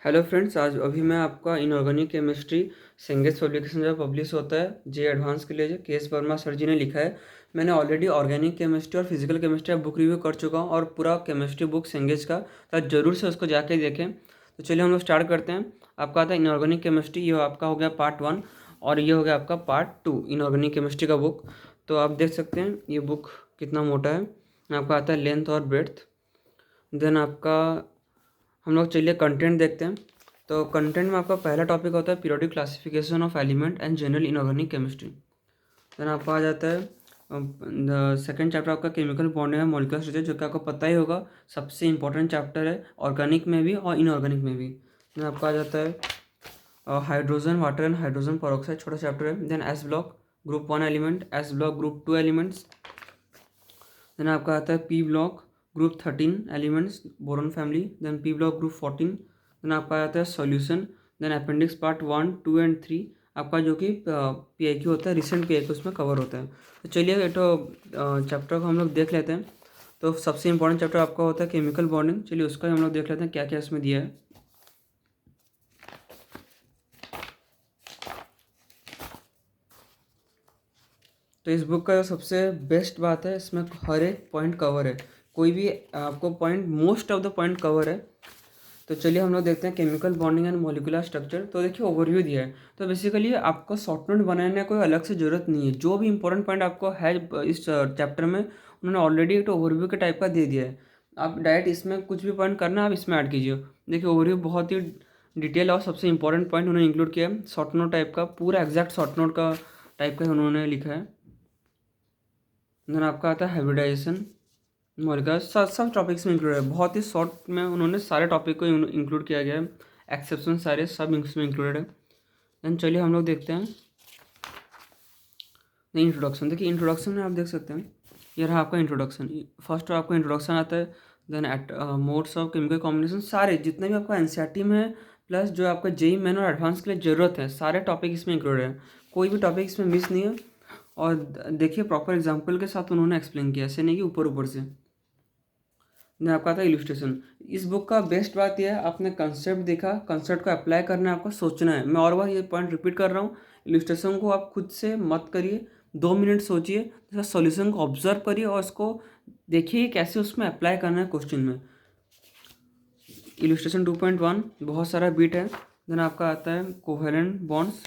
Hello friends, आज अभी मैं आपका इनऑर्गेनिक केमिस्ट्री सेंगेस पब्लिकेशन जब पब्लिश होता है जे एडवांस के लिए जो के एस वर्मा सर जी ने लिखा है। मैंने ऑलरेडी ऑर्गेनिक केमिस्ट्री और फिजिकल केमिस्ट्री बुक रिव्यू कर चुका हूँ और पूरा केमिस्ट्री बुक सेंगेस का, तो आप जरूर से उसको जाके देखें। तो चलिए हम लोग स्टार्ट करते हैं। आपका आता है इनऑर्गेनिक केमिस्ट्री, ये आपका हो गया पार्ट 1 और ये हो गया आपका पार्ट 2 इनऑर्गेनिक केमिस्ट्री का बुक। तो आप देख सकते हैं ये बुक कितना मोटा है। आपका आता है लेंथ और ब्रेड्थ। देन आपका हम लोग चलिए कंटेंट देखते हैं। तो कंटेंट में आपका पहला टॉपिक होता है periodic classification of element and general inorganic chemistry. Then आपका आ जाता है सेकंड चैप्टर आपका chemical bonding and molecular structure, जो कि आपको पता ही होगा सबसे इंपॉर्टेंट चैप्टर है ऑर्गेनिक में भी और इनऑर्गेनिक में भी। देन आपका आ जाता है hydrogen water and hydrogen peroxide, छोटा चैप्टर है। Then S block group 1 element, S block group 2 elements. Then आपका आता है P block group 13 elements boron family. Then P block group 14। Then आपका आता है solution. Then appendix part 1, 2 and 3 आपका जो कि पी आई क्यू होता है, रिसेंट पी आई क्यू उसमें कवर होता है। तो चलिए ये तो चैप्टर को हम लोग देख लेते हैं। तो सबसे इंपॉर्टेंट चैप्टर आपका होता है केमिकल बॉन्डिंग। चलिए उसका हम लोग देख लेते हैं क्या क्या इसमें दिया है। तो इस बुक का जो सबसे बेस्ट बात है, इसमें हर एक पॉइंट कवर है, कोई भी आपको point most of the point cover है। तो चलिए हम लोग देखते हैं chemical bonding and molecular structure. तो देखिए ओवरव्यू दिया है। तो बेसिकली आपको शॉर्ट नोट बनाने का कोई अलग से ज़रूरत नहीं है, जो भी इंपॉर्टेंट पॉइंट आपको है इस चैप्टर में उन्होंने ऑलरेडी एक ओवरव्यू के टाइप का दे दिया है। आप डायरेक्ट इसमें कुछ भी पॉइंट करना आप इसमें ऐड कीजिए। देखिए ओवरव्यू बहुत ही डिटेल और सबसे इंपॉर्टेंट पॉइंट उन्होंने इंक्लूड किया है। शॉर्ट नोट टाइप का, पूरा एग्जैक्ट शॉर्ट नोट का टाइप का उन्होंने लिखा है। देन आपका आता है हाइब्रिडाइजेशन मॉलिक्यूलर, सब टॉपिक्स में इंक्लूड है। बहुत ही शॉर्ट में उन्होंने सारे टॉपिक को इंक्लूड किया गया है, एक्सेप्शन सारे सब इसमें इंक्लूडेड है। देन चलिए हम लोग देखते हैं इंट्रोडक्शन। देखिए इंट्रोडक्शन में आप देख सकते हैं ये रहा आपका इंट्रोडक्शन। फर्स्ट आपका इंट्रोडक्शन आता है। Then at modes of chemical combination, सारे जितने भी आपका एनसीईआरटी में है प्लस जो आपका जेई मेन और एडवांस के लिए ज़रूरत है, सारे टॉपिक इसमें इंक्लूड है, कोई भी टॉपिक इसमें मिस नहीं है। और देखिए प्रॉपर एग्जाम्पल के साथ उन्होंने एक्सप्लेन किया, ऐसे नहीं कि ऊपर ऊपर से। नहीं आपका था इलस्ट्रेशन। इस बुक का बेस्ट बात यह है, आपने कंसेप्ट देखा, कंसेप्ट को अप्लाई करना है, आपको सोचना है। मैं और बार ये पॉइंट रिपीट कर रहा हूँ, इलस्ट्रेशन को आप खुद से मत करिए, 2 मिनट सोचिए, उसका सॉल्यूशन को ऑब्जर्व करिए और उसको देखिए कैसे उसमें अप्लाई करना है क्वेश्चन में। इलस्ट्रेशन 2.1 बहुत सारा बीट है। देन आपका आता है कोवेलेंट बॉन्ड्स,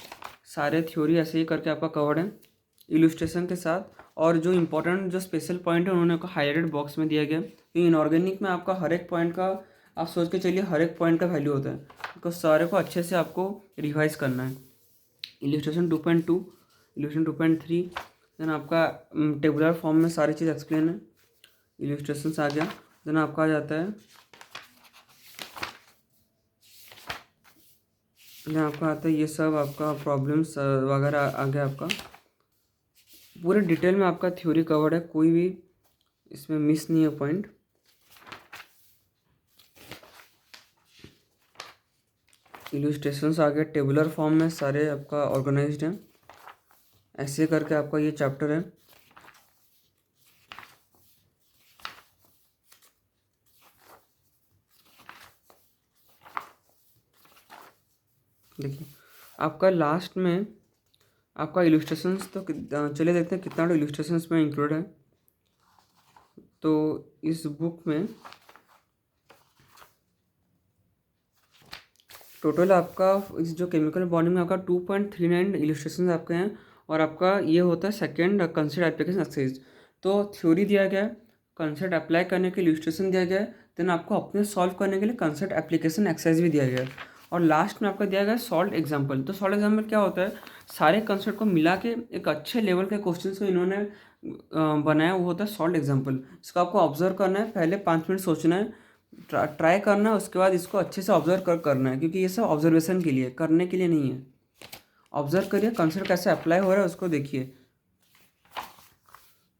सारे थ्योरी ऐसे ही करके आपका कवर्ड है इलस्ट्रेशन के साथ। और जो इंपॉर्टेंट जो स्पेशल पॉइंट है उन्होंने को हाईलाइटेड बॉक्स में दिया गया। तो इनऑर्गेनिक में आपका हर एक पॉइंट का आप सोच के चलिए, हर एक पॉइंट का वैल्यू होता है, तो सारे को अच्छे से आपको रिवाइज करना है। Illustration 2.2, illustration 2.3। देन आपका टेबुलर फॉर्म में सारी चीज़ एक्सप्लेन है, इलस्ट्रेशन आ गया। देन आपका आ जाता है, देन आपका आता है ये सब आपका प्रॉब्लम्स वगैरह आ गया। आपका पूरे डिटेल में आपका थ्योरी कवर्ड है, कोई भी इसमें मिस नहीं है पॉइंट। इलस्ट्रेशंस आ गए, टेबुलर फॉर्म में सारे आपका ऑर्गेनाइज्ड हैं, ऐसे करके आपका ये चैप्टर है। देखिए आपका लास्ट में आपका इलस्ट्रेशंस, तो चलिए देखते हैं कितना इलस्ट्रेशंस में इंक्लूड है। तो इस बुक में टोटल आपका इस जो केमिकल बॉन्डिंग में आपका 2.39 इलस्ट्रेशन आपके हैं। और आपका ये होता है सेकेंड कंसेप्ट एप्लीकेशन एक्सरसाइज। तो थ्योरी दिया गया है, कंसेप्ट अप्लाई करने के लिए इलस्ट्रेशन दिया गया है, देन आपको अपने सॉल्व करने के लिए कंसेप्ट एप्लीकेशन एक्सरसाइज भी दिया गया है, और लास्ट में आपका दिया गया है सॉल्व एग्जाम्पल। तो सॉल्व एग्जाम्पल क्या होता है, सारे कंसेप्ट को मिला के एक अच्छे लेवल के क्वेश्चन को इन्होंने बनाया, वो होता है सॉल्व एग्जाम्पल। इसको आपको ऑब्जर्व करना है, पहले 5 मिनट सोचना है, ट्राई करना है, उसके बाद इसको अच्छे से ऑब्जर्व करना है, क्योंकि ये सब ऑब्जर्वेशन के लिए, करने के लिए नहीं है। ऑब्जर्व करिए कंसेप्ट कैसे अप्लाई हो रहा है उसको देखिए।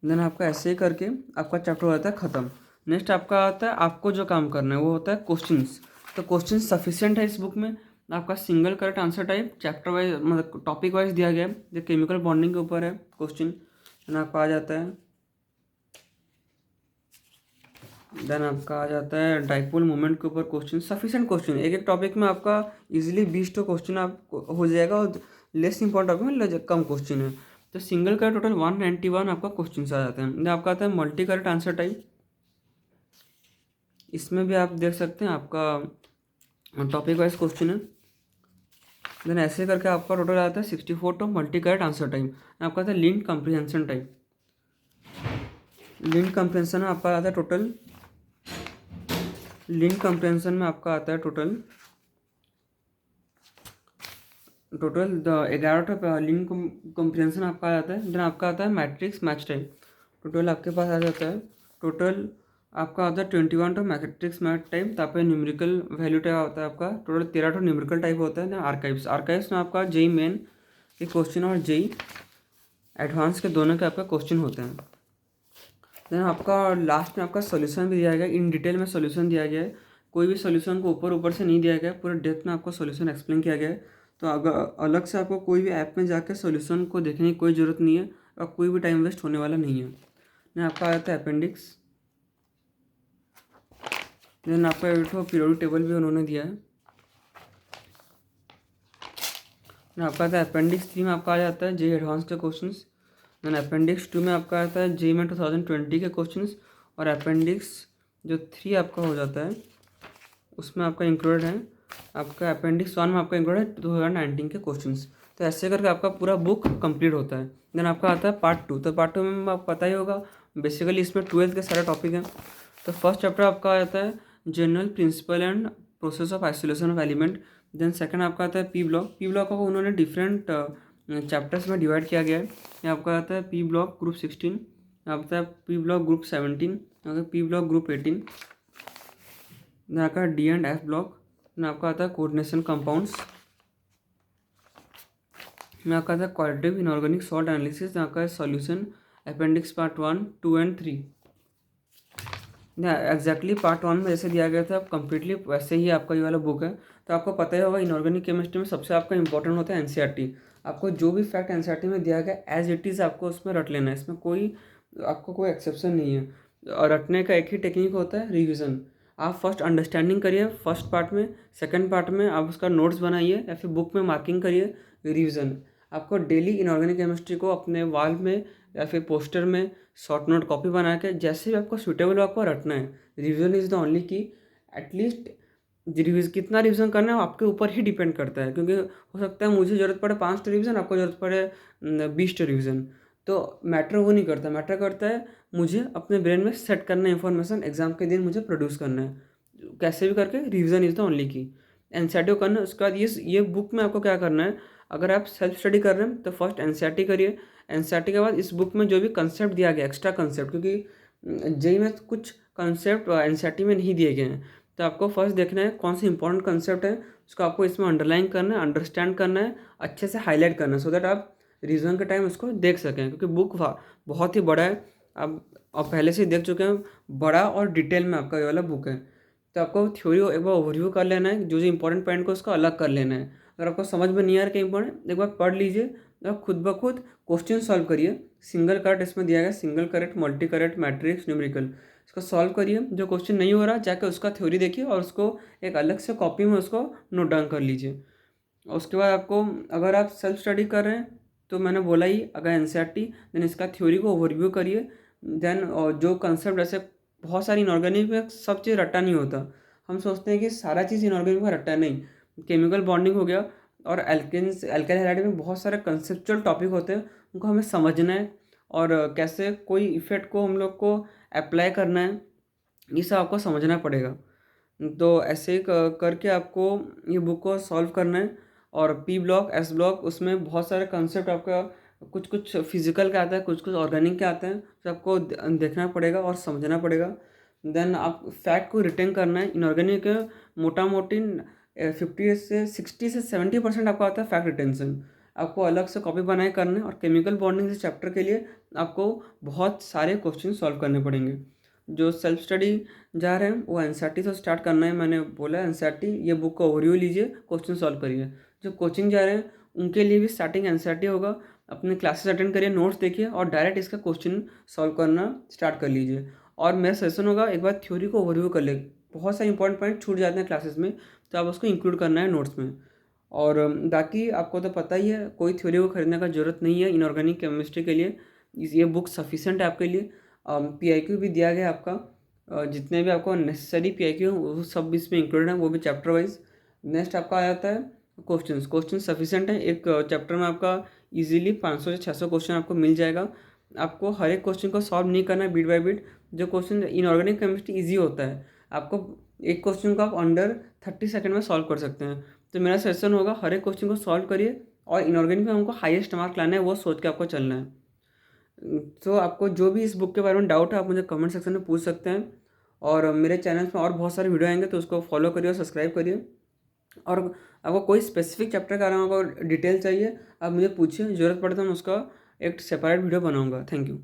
देन आपका ऐसे ही करके आपका चैप्टर हो जाता है ख़त्म। नेक्स्ट आपका आता है आपको जो काम करना है वो होता है क्वेश्चंस। तो क्वेश्चन सफिशिएंट है इस बुक में, आपका single correct answer type chapter wise मतलब टॉपिक वाइज दिया गया है, जो केमिकल बॉन्डिंग के ऊपर है क्वेश्चन। देन आपका आ जाता है देन आपका आ जाता है डाइपोल मोमेंट के ऊपर क्वेश्चन, सफिशिएंट क्वेश्चन, एक एक टॉपिक में आपका इजीली 20 तो क्वेश्चन आपको हो जाएगा, और लेस इंपॉर्टेंट टॉपिक में कम क्वेश्चन है। तो सिंगल का टोटल 191 आपका क्वेश्चन आ जाते हैं। देन आपका आता है मल्टी करेक्ट आंसर टाइप, इसमें भी आप देख सकते हैं आपका टॉपिक वाइज क्वेश्चन है। देन ऐसे करके आपका टोटल आता है 64 तो मल्टी करेक्ट आंसर टाइप। आपका आता है link comprehension type, link comprehension में आपका आता है टोटल, लिंक कम्प्रीहेंशन में आपका आता है टोटल 11 लिंक कम्प्रीहेंशन आपका आ जाता है। देन आपका आता है मैट्रिक्स मैच टाइप, टोटल आपके पास आ जाता है टोटल आपका आता है 21 मैट्रिक्स मैच टाइप। तब पे न्यूमेरिकल वैल्यू टाइप आता है आपका टोटल 13 न्यूमेरिकल टाइप होता है। देन आर्काइव्स, आर्काइव्स में आपका जेई मेन के क्वेश्चन और जेई एडवांस के दोनों के आपका क्वेश्चन होते हैं। देन आपका लास्ट में आपका सोल्यूशन भी दिया गया है, इन डिटेल में सोल्यूशन दिया गया है, कोई भी सोल्यूशन को ऊपर ऊपर से नहीं दिया गया है, पूरे डेप्थ में आपको सोल्यूशन एक्सप्लेन किया गया है। तो अगर अलग से आपको कोई भी ऐप में जाकर सोल्यूशन को देखने की कोई ज़रूरत नहीं है, और कोई भी टाइम वेस्ट होने वाला नहीं है। देन आपका आता है अपेंडिक्स, देन आपका एक पीरियोडिक टेबल भी उन्होंने दिया है। देन आपका आता है अपेंडिक्स 3 में आपका आ जाता है जेई एडवांस के क्वेश्चंस। देन अपेंडिक्स 2 में आपका आता है जेई में 2020 के क्वेश्चंस, और अपेंडिक्स जो 3 आपका हो जाता है उसमें आपका इंक्लूडेड है, आपका अपेंडिक्स 1 में आपका इंक्लूडेड है 2019 के क्वेश्चंस। तो ऐसे करके आपका पूरा बुक कंप्लीट होता है। देन आपका आता है पार्ट 2, तो पार्ट 2 में आपको पता ही होगा, बेसिकली इसमें 12th के सारे टॉपिक हैं। तो फर्स्ट चैप्टर आपका आ जाता है general principle and process of isolation of element. Then second आपका आता है पी ब्लॉक, पी ब्लॉक को उन्होंने डिफरेंट चैप्टर्स में डिवाइड किया गया है। ये आपका आता है पी ब्लॉक ग्रुप 16, आता है P block group 17, P block group 18, यहाँ का डी एंड एफ ब्लॉक, में आपका आता है कोऑर्डिनेशन कंपाउंड्स, में आपका आता है क्वालिटेटिव इनऑर्गेनिक सॉल्ट एनालिसिस, यहाँ का solution appendix part 1, 2 and 3। Exactly part 1 में जैसे दिया गया था कम्प्लीटली वैसे ही आपका ये वाला बुक है। तो आपको पता ही होगा इनऑर्गेनिक केमिस्ट्री में सबसे आपका इंपॉर्टेंट होता है एनसीईआरटी। आपको जो भी फैक्ट एनसीईआरटी में दिया गया एज इट इज़ आपको उसमें रट लेना है, इसमें कोई आपको कोई एक्सेप्शन नहीं है। और रटने का एक ही टेक्निक होता है, रिविज़न। आप फर्स्ट अंडरस्टैंडिंग करिए फर्स्ट पार्ट में, सेकंड पार्ट में आप उसका नोट्स बनाइए या फिर बुक में मार्किंग करिए, रिविज़न। आपको डेली इनऑर्गेनिक केमिस्ट्री को अपने वॉल में या फिर पोस्टर में शॉर्ट नोट कॉपी बना के जैसे भी आपको सूटेबल आपको रटना है। रिविज़न इज़ द ओनली की। एटलीस्ट रिविज़ कितना रिविज़न करना है वो आपके ऊपर ही डिपेंड करता है, क्योंकि हो सकता है मुझे ज़रूरत पड़े 5 रिविज़न, आपको ज़रूरत पड़े 20 रिविज़न। तो मैटर वो नहीं करता, मैटर करता है मुझे अपने ब्रेन में सेट करना है इन्फॉर्मेशन, एग्जाम के दिन मुझे प्रोड्यूस करना है कैसे भी करके। रिविज़न इज़ द ओनली की। एनसीईआरटी को करना है, उसके बाद ये बुक में आपको क्या करना है, अगर आप सेल्फ स्टडी कर रहे हैं तो फर्स्ट एनसीईआरटी करिए। एनसीईआरटी के बाद इस बुक में जो भी कंसेप्ट दिया गया एक्स्ट्रा कंसेप्ट, क्योंकि जेई में कुछ कंसेप्ट एनसीईआरटी में नहीं दिए गए हैं, तो आपको फर्स्ट देखना है कौन से इंपॉर्टेंट कंसेप्ट है, उसको आपको इसमें अंडरलाइन करना है, अंडरस्टैंड करना है, अच्छे से हाईलाइट करना है, सो दैट आप रिविजन के टाइम उसको देख सकें। क्योंकि बुक बहुत ही बड़ा है, आप पहले से ही देख चुके हैं, बड़ा और डिटेल में आपका ये वाला बुक है। तो आपको थ्योरी एक बार ओवरव्यू कर लेना है, जो जो इंपॉर्टेंट पॉइंट को उसको अलग कर लेना है। अगर आपको समझ में नहीं आ रहा कहीं पॉइंट, एक बार पढ़ लीजिए, आप खुद ब खुद क्वेश्चन सॉल्व करिए। सिंगल करेक्ट इसमें दिया गया, single correct, multi correct, matrix, numerical, इसको सॉल्व करिए। जो क्वेश्चन नहीं हो रहा जाकर उसका थ्योरी देखिए और उसको एक अलग से कॉपी में उसको नोट डाउन कर लीजिए। और उसके बाद आपको, अगर आप सेल्फ स्टडी कर रहे हैं तो मैंने बोला ही, अगर एनसीईआरटी देन इसका थ्योरी को ओवरव्यू करिए। देन जो कंसेप्ट, ऐसे बहुत सारी इनऑर्गेनिक में सब चीज़ रट्टा नहीं होता। हम सोचते हैं कि सारा चीज़ इनऑर्गेनिक में रट्टा, नहीं। केमिकल बॉन्डिंग हो गया और एल्केन्स एल्काइल हैलाइड में बहुत सारे कंसेप्चुअल टॉपिक होते हैं, उनको हमें समझना है और कैसे कोई इफेक्ट को हम लोग को अप्लाई करना है, ये सब आपको समझना पड़ेगा। तो ऐसे ही करके आपको ये बुक को सॉल्व करना है। और पी ब्लॉक, एस ब्लॉक, उसमें बहुत सारे कंसेप्ट आपका कुछ कुछ फिजिकल के आता है, कुछ कुछ ऑर्गेनिक के आते हैं, तो आपको देखना पड़ेगा और समझना पड़ेगा। देन आप फैक्ट को रिटेन करना है। इनऑर्गेनिक मोटा मोटी 60 से 70% आपको आता है फैक्ट रिटेंशन, आपको अलग से कॉपी बनाए करना है। और केमिकल बॉन्डिंग से चैप्टर के लिए आपको बहुत सारे क्वेश्चन सॉल्व करने पड़ेंगे। जो सेल्फ स्टडी जा रहे हैं वो एनसीईआरटी से स्टार्ट करना है, मैंने बोला एनसीईआरटी, ये बुक का ओवरव्यू लीजिए, क्वेश्चन सॉल्व करिए। जो कोचिंग जा रहे हैं उनके लिए भी स्टार्टिंग एनसीईआरटी होगा, अपने क्लासेस अटेंड करिए, नोट्स देखिए और डायरेक्ट इसका क्वेश्चन सॉल्व करना स्टार्ट कर लीजिए। और मेरा सजेशन होगा एक बार थ्योरी को ओवरव्यू कर ले। बहुत सारे इंपॉर्टेंट पॉइंट छूट जाते हैं क्लासेस में, तो आप उसको इंक्लूड करना है नोट्स में। और बाकी आपको तो पता ही है, कोई थ्योरी को खरीदने का ज़रूरत नहीं है इनऑर्गेनिक केमिस्ट्री के लिए। ये बुक सफिशिएंट है आपके लिए। पीआईक्यू भी दिया गया है आपका, जितने भी आपको नेसेसरी पीआईक्यू वो सब इसमें इंक्लूडेड है, वो भी चैप्टर वाइज। नेक्स्ट आपका आ जाता है क्वेश्चन सफिशिएंट है। एक चैप्टर में आपका इजीली 500 से 600 क्वेश्चन आपको मिल जाएगा। आपको हर एक क्वेश्चन को सॉल्व नहीं करना है बीट बाय बीट। जो क्वेश्चन इनऑर्गेनिक केमिस्ट्री ईजी होता है, आपको एक क्वेश्चन को आप अंडर 30 सेकंड में सॉल्व कर सकते हैं। तो मेरा सजेशन होगा हर एक क्वेश्चन को सॉल्व करिए, और इनऑर्गेनिक में हमको हाईएस्ट मार्क लाना है, वो सोच के आपको चलना है। तो आपको जो भी इस बुक के बारे में डाउट है, आप मुझे कमेंट सेक्शन में पूछ सकते हैं। और मेरे चैनल में और बहुत सारे वीडियो आएंगे, तो उसको फॉलो करिए और सब्सक्राइब करिए। और आपको कोई स्पेसिफिक चैप्टर का अगर डिटेल चाहिए, आप मुझे पूछिए, ज़रूरत पड़े तो मैं उसका एक सेपरेट वीडियो बनाऊंगा। Thank you.